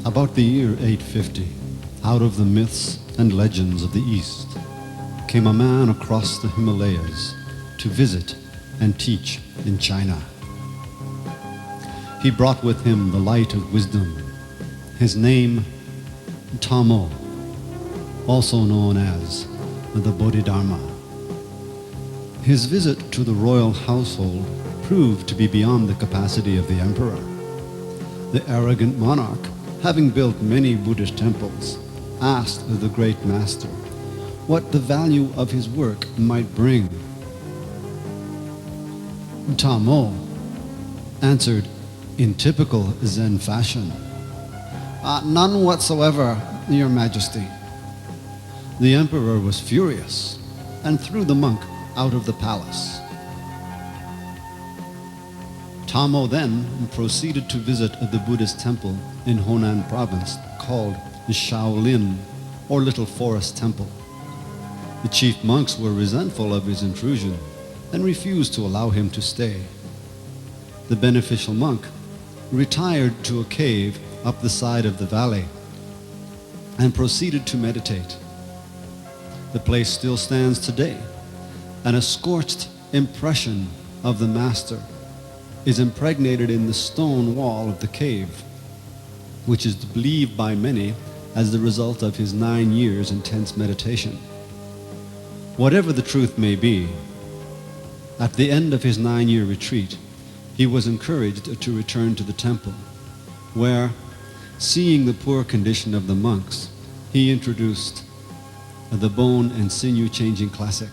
About the year 850, out of the myths and legends of the East, came a man across the Himalayas to visit and teach in China. He brought with him the light of wisdom, his name Tamo, also known as the Bodhidharma. His visit to the royal household proved to be beyond the capacity of the emperor. The arrogant monarch, having built many Buddhist temples, asked the great master what the value of his work might bring. Tamo answered in typical Zen fashion, "None whatsoever, Your Majesty." The emperor was furious and threw the monk out of the palace. Tamo then proceeded to visit the Buddhist temple in Honan province called the Shaolin, or Little Forest Temple. The chief monks were resentful of his intrusion and refused to allow him to stay. The beneficial monk retired to a cave up the side of the valley and proceeded to meditate. The place still stands today, and a scorched impression of the master is impregnated in the stone wall of the cave, which is believed by many as the result of his 9 years intense meditation. Whatever the truth may be, at the end of his 9-year retreat, he was encouraged to return to the temple, where, seeing the poor condition of the monks, he introduced the bone and sinew changing classic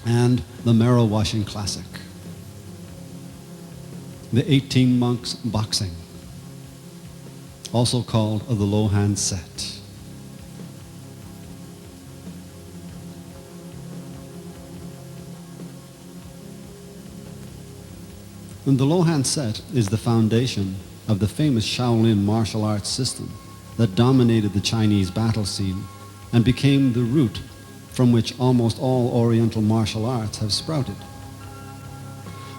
and the marrow washing classic, the 18 monks boxing, also called the Lohan set. And the Lohan set is the foundation of the famous Shaolin martial arts system that dominated the Chinese battle scene and became the root from which almost all Oriental martial arts have sprouted.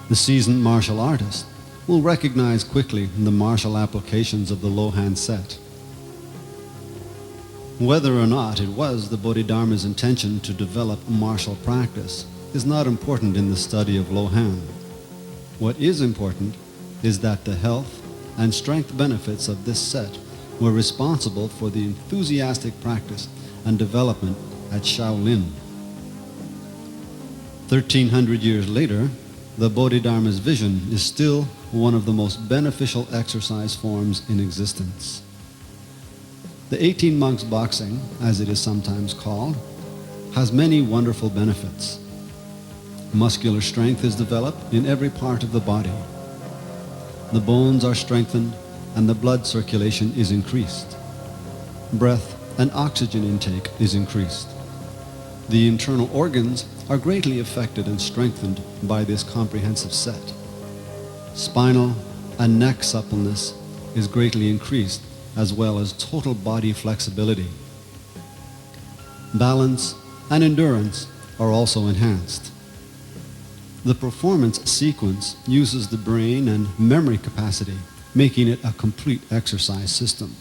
The seasoned martial artist will recognize quickly the martial applications of the Lohan set. Whether or not it was the Bodhidharma's intention to develop martial practice is not important in the study of Lohan. What is important is that the health and strength benefits of this set were responsible for the enthusiastic practice and development at Shaolin. 1,300 years later, the Bodhidharma's vision is still one of the most beneficial exercise forms in existence. The 18 monks boxing, as it is sometimes called, has many wonderful benefits. Muscular strength is developed in every part of the body. The bones are strengthened and the blood circulation is increased. Breath and oxygen intake is increased. The internal organs are greatly affected and strengthened by this comprehensive set. Spinal and neck suppleness is greatly increased, as well as total body flexibility. Balance and endurance are also enhanced. The performance sequence uses the brain and memory capacity, making it a complete exercise system.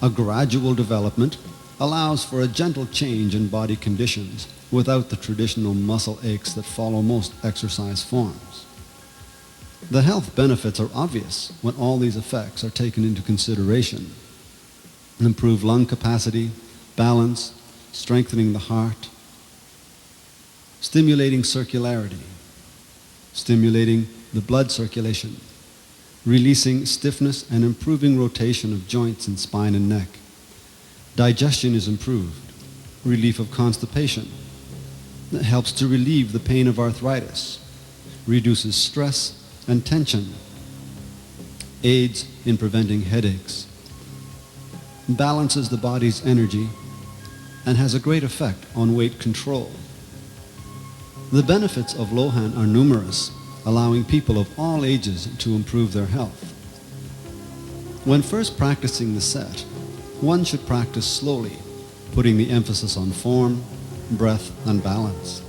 A gradual development allows for a gentle change in body conditions without the traditional muscle aches that follow most exercise forms. The health benefits are obvious when all these effects are taken into consideration. Improved lung capacity, balance, strengthening the heart, stimulating circularity, stimulating the blood circulation, releasing stiffness and improving rotation of joints in spine and neck. Digestion is improved, relief of constipation. That helps to relieve the pain of arthritis, reduces stress and tension, aids in preventing headaches, balances the body's energy, and has a great effect on weight control. The benefits of Lohan are numerous, allowing people of all ages to improve their health. When first practicing the set, one should practice slowly, putting the emphasis on form, breath, and balance.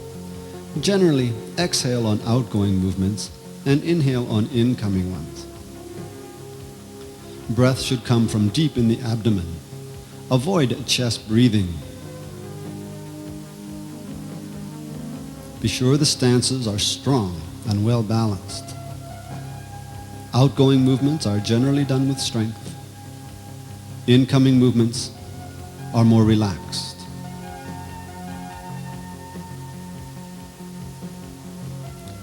Generally, exhale on outgoing movements and inhale on incoming ones. Breath should come from deep in the abdomen. Avoid chest breathing. Be sure the stances are strong and well balanced. Outgoing movements are generally done with strength. Incoming movements are more relaxed.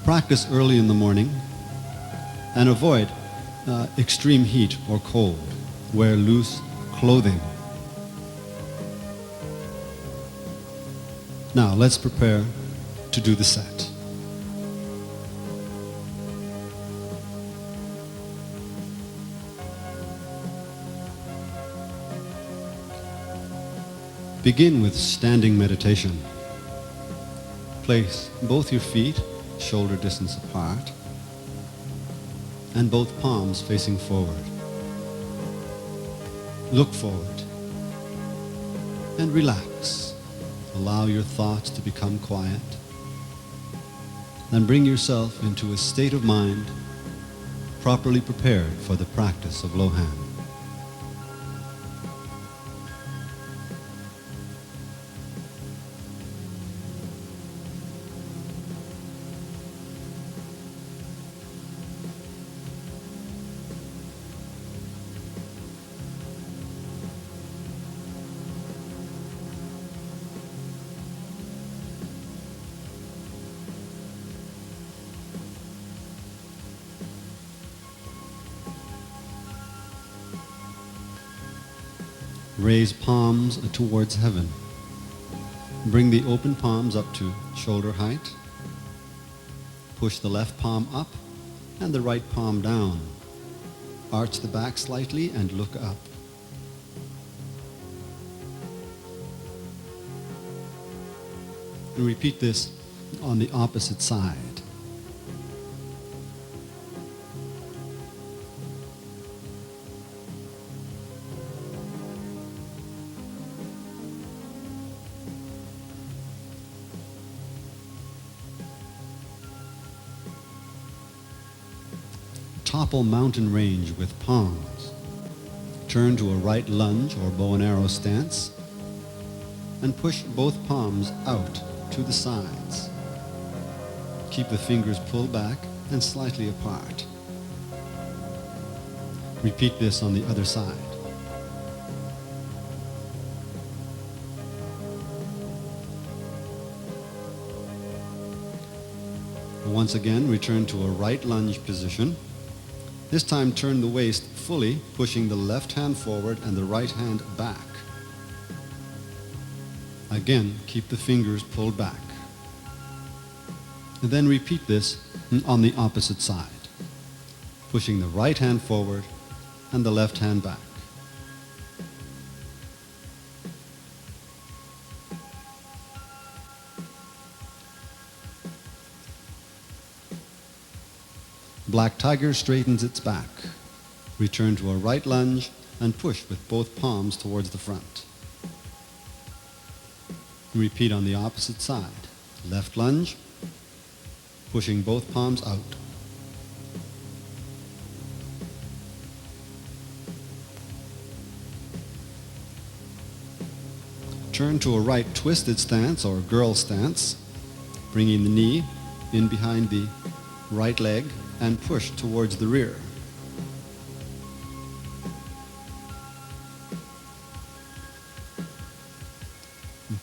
Practice early in the morning and avoid extreme heat or cold. Wear loose clothing. Now let's prepare to do the set. Begin with standing meditation. Place both your feet shoulder distance apart and both palms facing forward. Look forward and relax. Allow your thoughts to become quiet. Then bring yourself into a state of mind properly prepared for the practice of Lohan. Raise palms towards heaven. Bring the open palms up to shoulder height. Push the left palm up and the right palm down. Arch the back slightly and look up. And repeat this on the opposite side. Topple mountain range with palms. Turn to a right lunge or bow and arrow stance and push both palms out to the sides. Keep the fingers pulled back and slightly apart. Repeat this on the other side. Once again, return to a right lunge position. This time turn the waist fully, pushing the left hand forward and the right hand back. Again, keep the fingers pulled back. And then repeat this on the opposite side, pushing the right hand forward and the left hand back. Black Tiger straightens its back. Return to a right lunge and push with both palms towards the front. Repeat on the opposite side. Left lunge, pushing both palms out. Turn to a right twisted stance or girl stance, bringing the knee in behind the right leg and push towards the rear.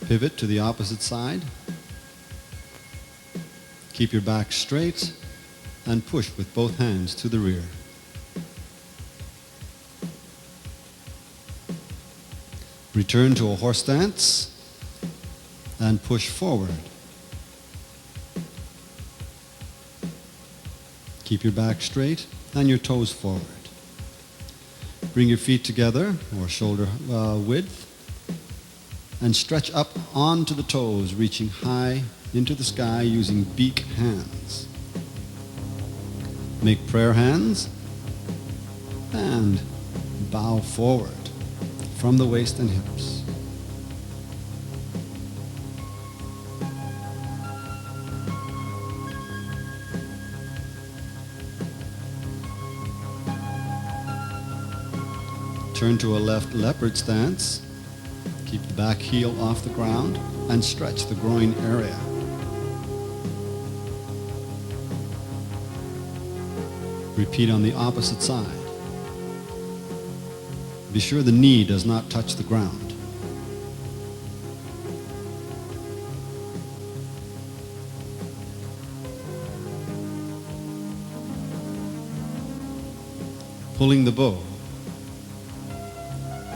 Pivot to the opposite side. Keep your back straight and push with both hands to the rear. Return to a horse stance and push forward. Keep your back straight and your toes forward. Bring your feet together or shoulder width and stretch up onto the toes, reaching high into the sky using beak hands. Make prayer hands and bow forward from the waist and hips. Turn to a left leopard stance. Keep the back heel off the ground and stretch the groin area. Repeat on the opposite side. Be sure the knee does not touch the ground. Pulling the bow.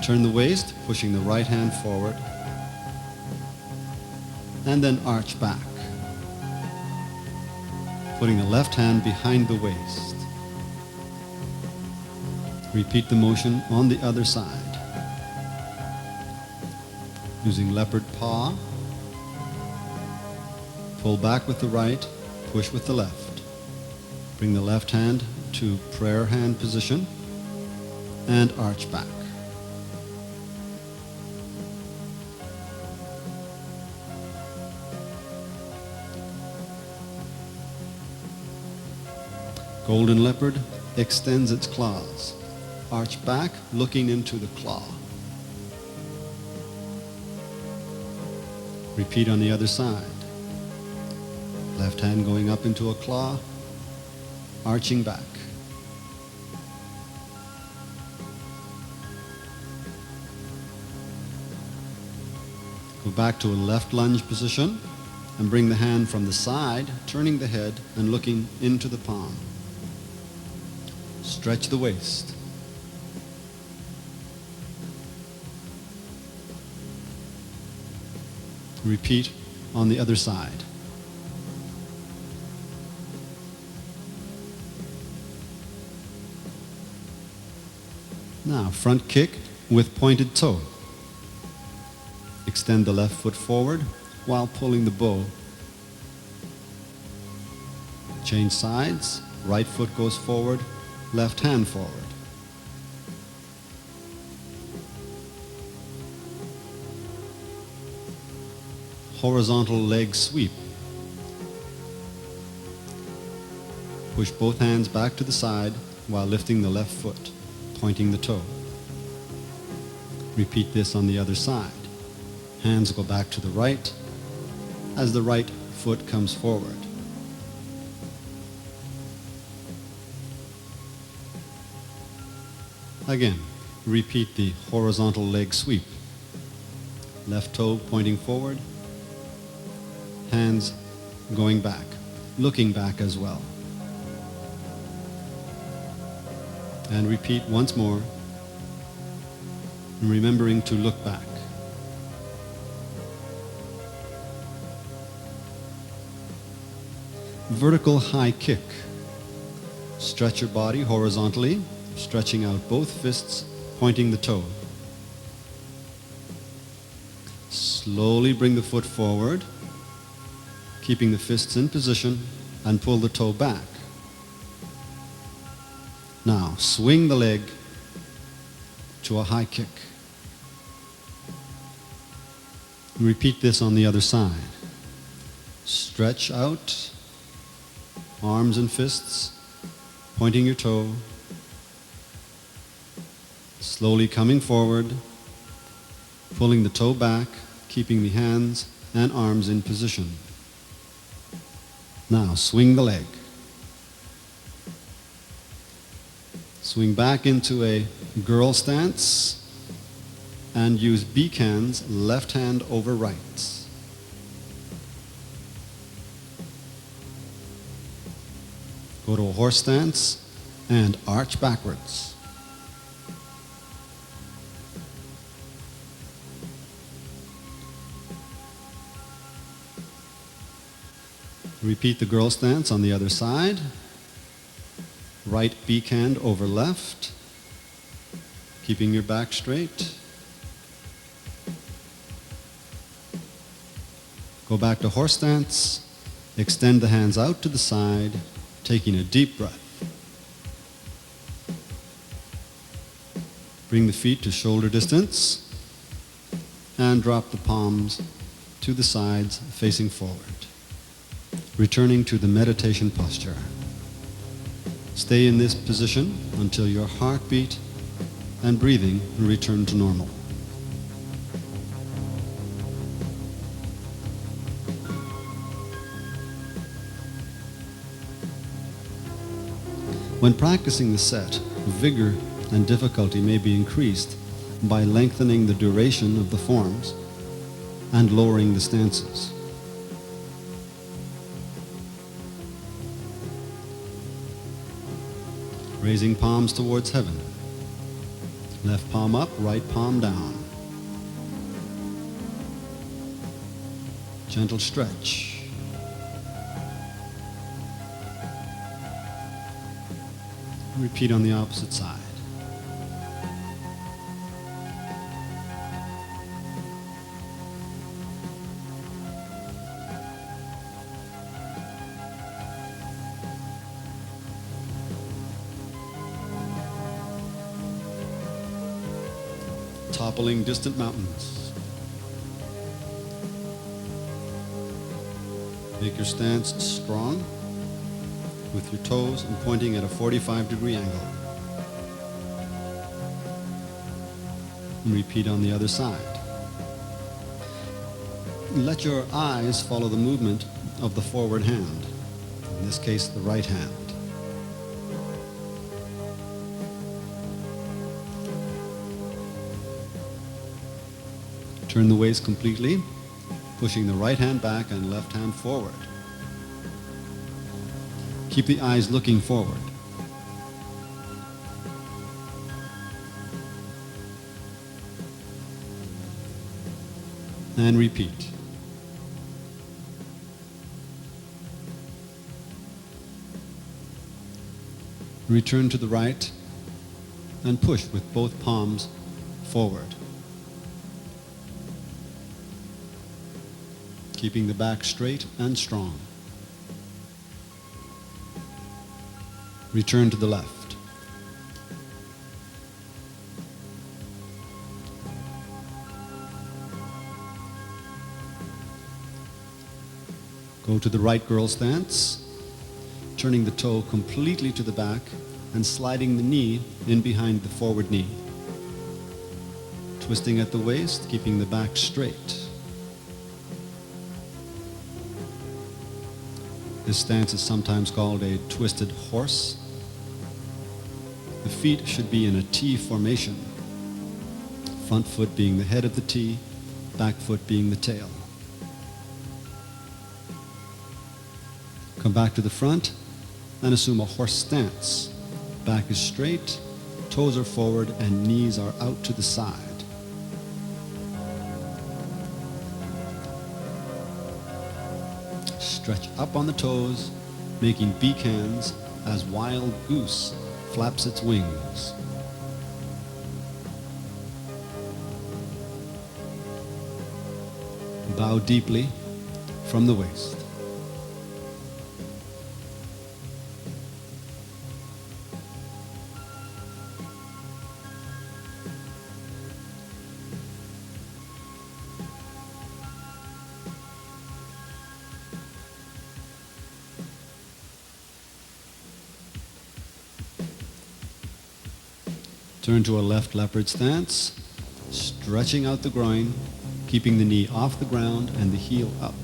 Turn the waist, pushing the right hand forward, and then arch back. Putting the left hand behind the waist. Repeat the motion on the other side. Using leopard paw. Pull back with the right, push with the left. Bring the left hand to prayer hand position and arch back. Golden leopard extends its claws. Arch back, looking into the claw. Repeat on the other side. Left hand going up into a claw, arching back. Go back to a left lunge position and bring the hand from the side, turning the head and looking into the palm. Stretch the waist. Repeat on the other side. Now, front kick with pointed toe. Extend the left foot forward while pulling the bow. Change sides. Right foot goes forward, left hand forward. Horizontal leg sweep. Push both hands back to the side while lifting the left foot, pointing the toe. Repeat this on the other side. Hands go back to the right as the right foot comes forward. Again, repeat the horizontal leg sweep. Left toe pointing forward, hands going back, looking back as well. And repeat once more, remembering to look back. Vertical high kick. Stretch your body horizontally, stretching out both fists, pointing the toe. Slowly bring the foot forward, keeping the fists in position, and pull the toe back. Now, swing the leg to a high kick. Repeat this on the other side. Stretch out, arms and fists, pointing your toe. Slowly coming forward, pulling the toe back, keeping the hands and arms in position. Now, swing the leg. Swing back into a girl stance and use beak hands, left hand over right. Go to a horse stance and arch backwards. Repeat the girl stance on the other side. Right beak hand over left, keeping your back straight. Go back to horse stance. Extend the hands out to the side, taking a deep breath. Bring the feet to shoulder distance and drop the palms to the sides facing forward. Returning to the meditation posture. Stay in this position until your heartbeat and breathing return to normal. When practicing the set, vigor and difficulty may be increased by lengthening the duration of the forms and lowering the stances. Raising palms towards heaven. Left palm up, right palm down. Gentle stretch. Repeat on the opposite side. Toppling distant mountains. Make your stance strong with your toes and pointing at a 45-degree angle. And repeat on the other side. Let your eyes follow the movement of the forward hand, in this case the right hand. Turn the waist completely, pushing the right hand back and left hand forward. Keep the eyes looking forward. And repeat. Return to the right and push with both palms forward. Keeping the back straight and strong. Return to the left. Go to the right girl stance, turning the toe completely to the back and sliding the knee in behind the forward knee. Twisting at the waist, keeping the back straight. This stance is sometimes called a twisted horse. The feet should be in a T formation, front foot being the head of the T, back foot being the tail. Come back to the front and assume a horse stance. Back is straight, toes are forward, and knees are out to the side. Stretch up on the toes, making beak hands as wild goose flaps its wings. Bow deeply from the waist. Turn to a left leopard stance, stretching out the groin, keeping the knee off the ground and the heel up.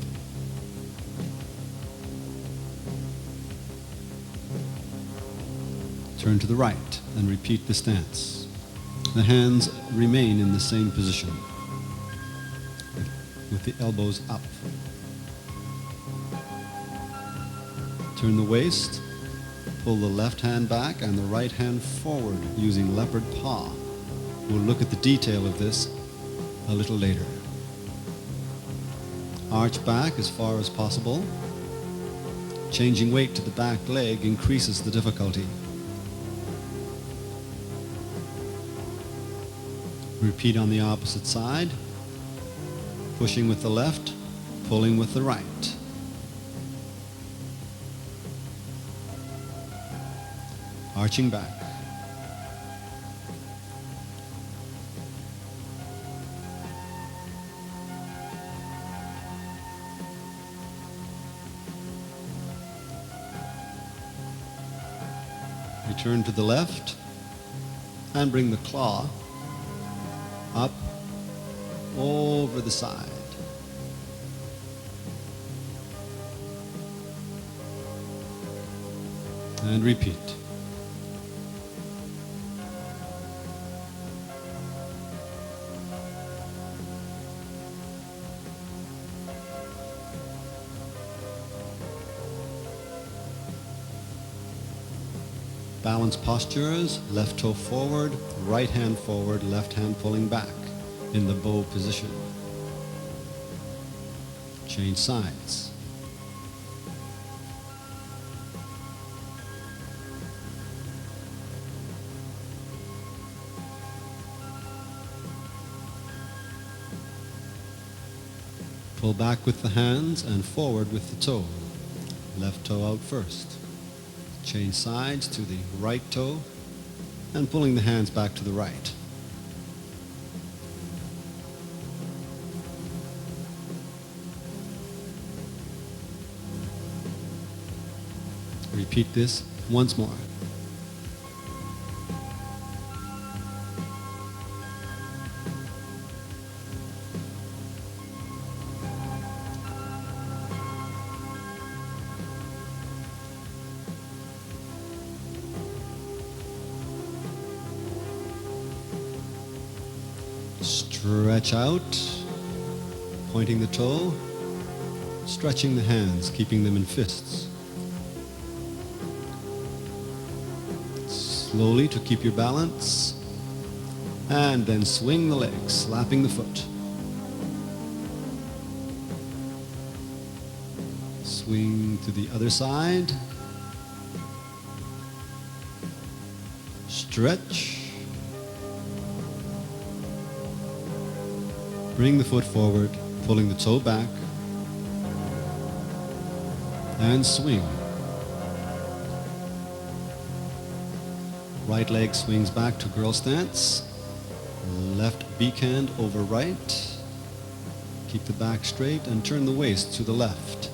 Turn to the right and repeat the stance. The hands remain in the same position, with the elbows up. Turn the waist. Pull the left hand back and the right hand forward using leopard paw. We'll look at the detail of this a little later. Arch back as far as possible. Changing weight to the back leg increases the difficulty. Repeat on the opposite side. Pushing with the left, pulling with the right. Arching back. Return to the left and bring the claw up over the side. And repeat. Balance postures, left toe forward, right hand forward, left hand pulling back in the bow position. Change sides. Pull back with the hands and forward with the toe. Left toe out first. Change sides to the right toe and pulling the hands back to the right. Repeat this once more. Stretch out, pointing the toe, stretching the hands, keeping them in fists. Slowly to keep your balance, and then swing the legs, slapping the foot. Swing to the other side. Stretch. Bring the foot forward, pulling the toe back, and swing. Right leg swings back to girl stance. Left beak hand over right. Keep the back straight and turn the waist to the left.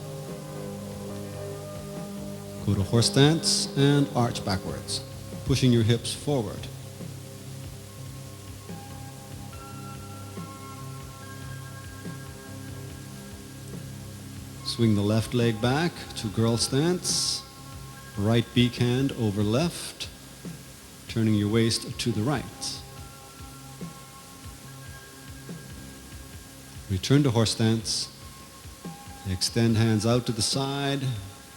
Go to horse stance and arch backwards, pushing your hips forward. Swing the left leg back to girl stance. Right beak hand over left, turning your waist to the right. Return to horse stance. Extend hands out to the side,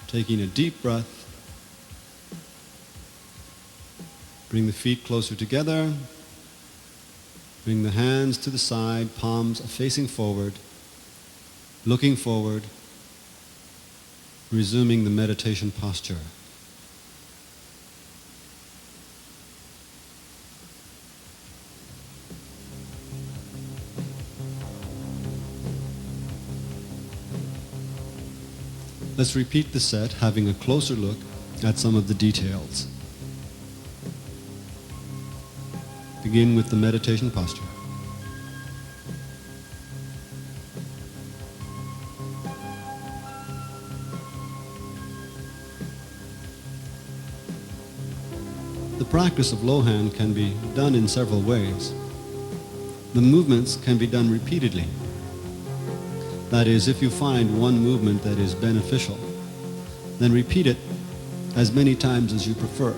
taking a deep breath. Bring the feet closer together. Bring the hands to the side, palms facing forward, looking forward, resuming the meditation posture. Let's repeat the set, having a closer look at some of the details. Begin with the meditation posture. The practice of Lohan can be done in several ways. The movements can be done repeatedly. That is, if you find one movement that is beneficial, then repeat it as many times as you prefer.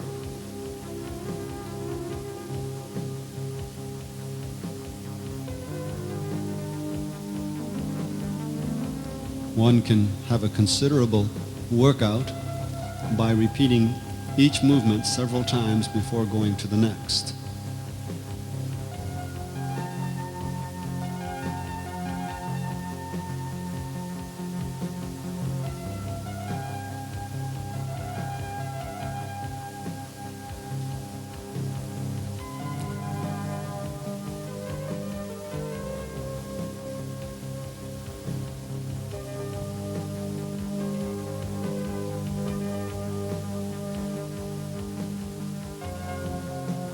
One can have a considerable workout by repeating each movement several times before going to the next.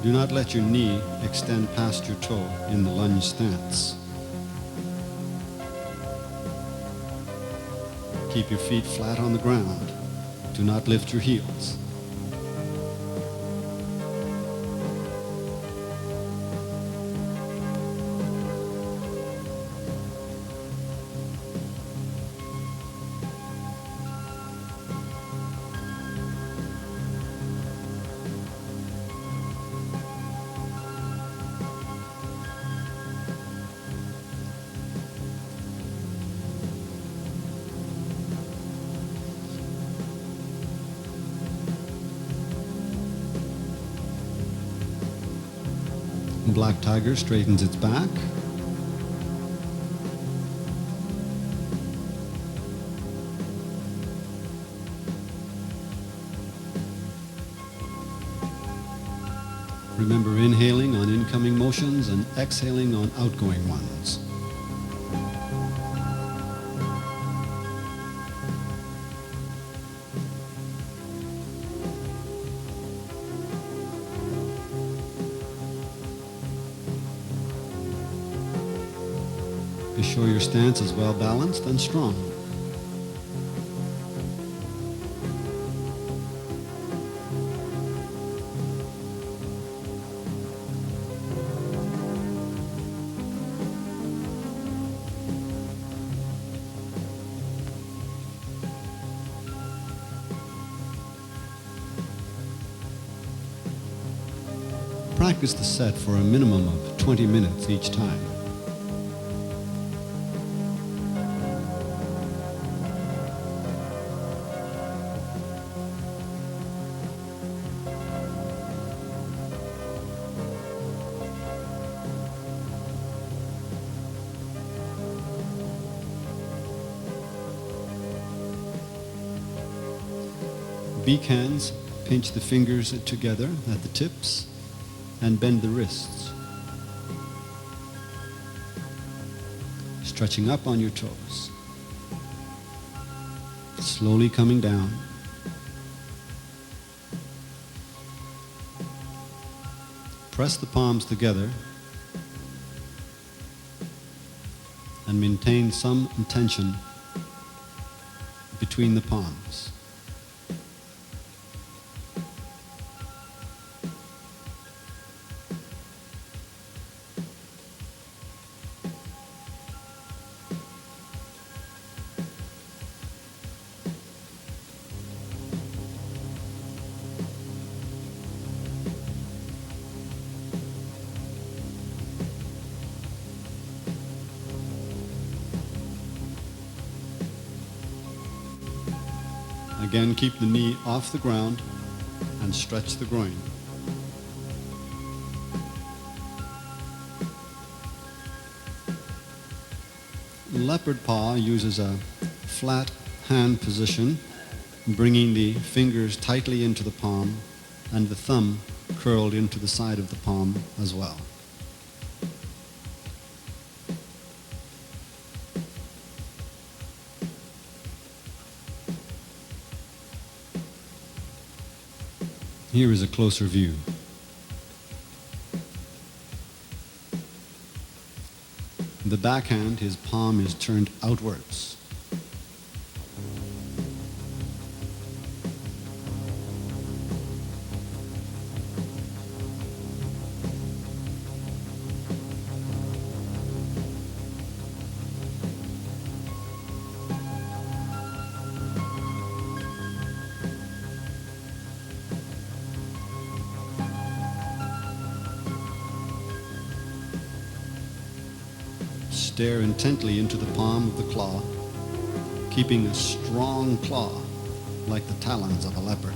Do not let your knee extend past your toe in the lunge stance. Keep your feet flat on the ground. Do not lift your heels. black tiger straightens its back. Remember inhaling on incoming motions and exhaling on outgoing ones. Be sure your stance is well balanced and strong. Practice the set for a minimum of 20 minutes each time. Beak hands, pinch the fingers together at the tips and bend the wrists. Stretching up on your toes. Slowly coming down. Press the palms together and maintain some tension between the palms. Again, keep the knee off the ground and stretch the groin. Leopard paw uses a flat hand position, bringing the fingers tightly into the palm and the thumb curled into the side of the palm as well. Here is a closer view. The backhand, his palm is turned outwards. Stare intently into the palm of the claw, keeping a strong claw like the talons of a leopard.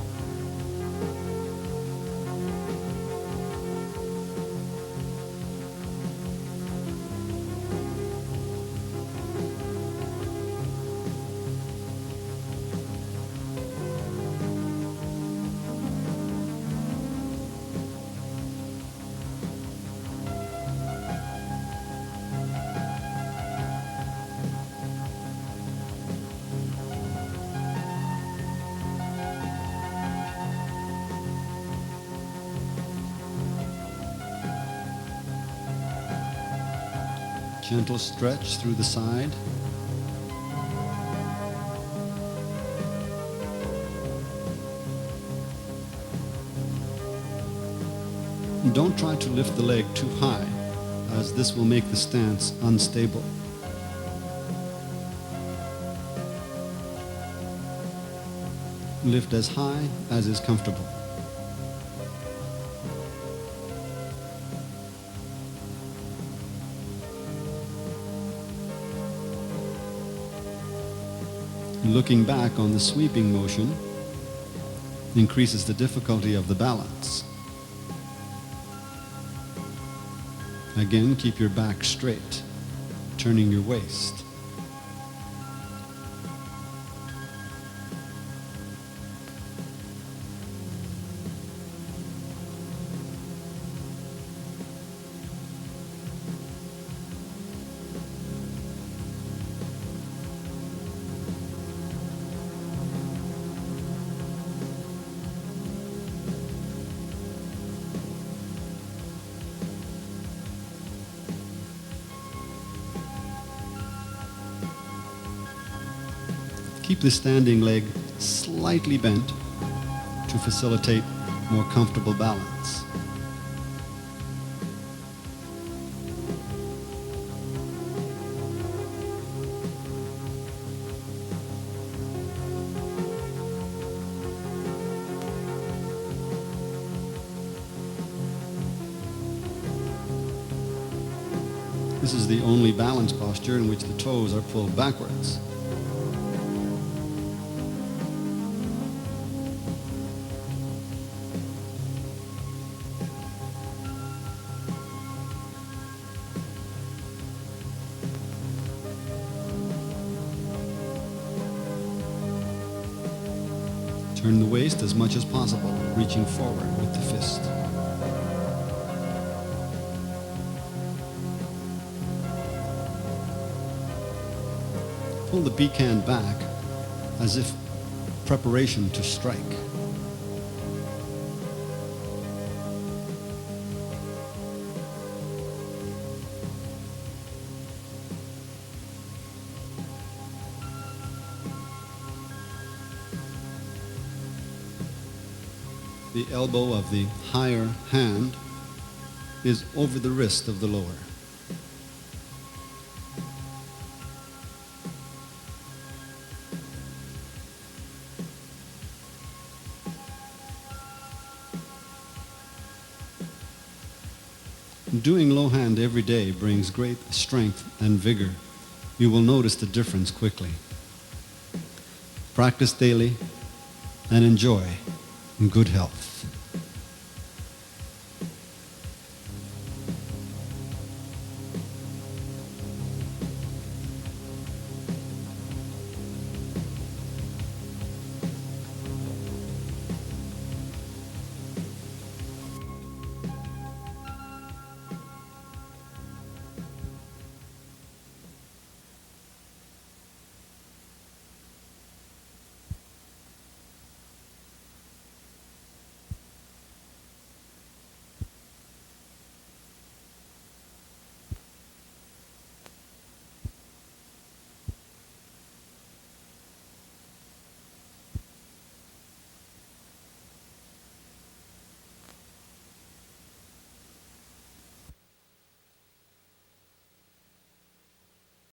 Gentle stretch through the side. Don't try to lift the leg too high, as this will make the stance unstable. Lift as high as is comfortable. Looking back on the sweeping motion increases the difficulty of the balance. Again, keep your back straight, turning your waist. Keep the standing leg slightly bent to facilitate more comfortable balance. This is the only balance posture in which the toes are pulled backwards. Turn the waist as much as possible, reaching forward with the fist. Pull the beak hand back as if preparation to strike. The elbow of the higher hand is over the wrist of the lower. Doing low hand every day brings great strength and vigor. You will notice the difference quickly. Practice daily and enjoy good health.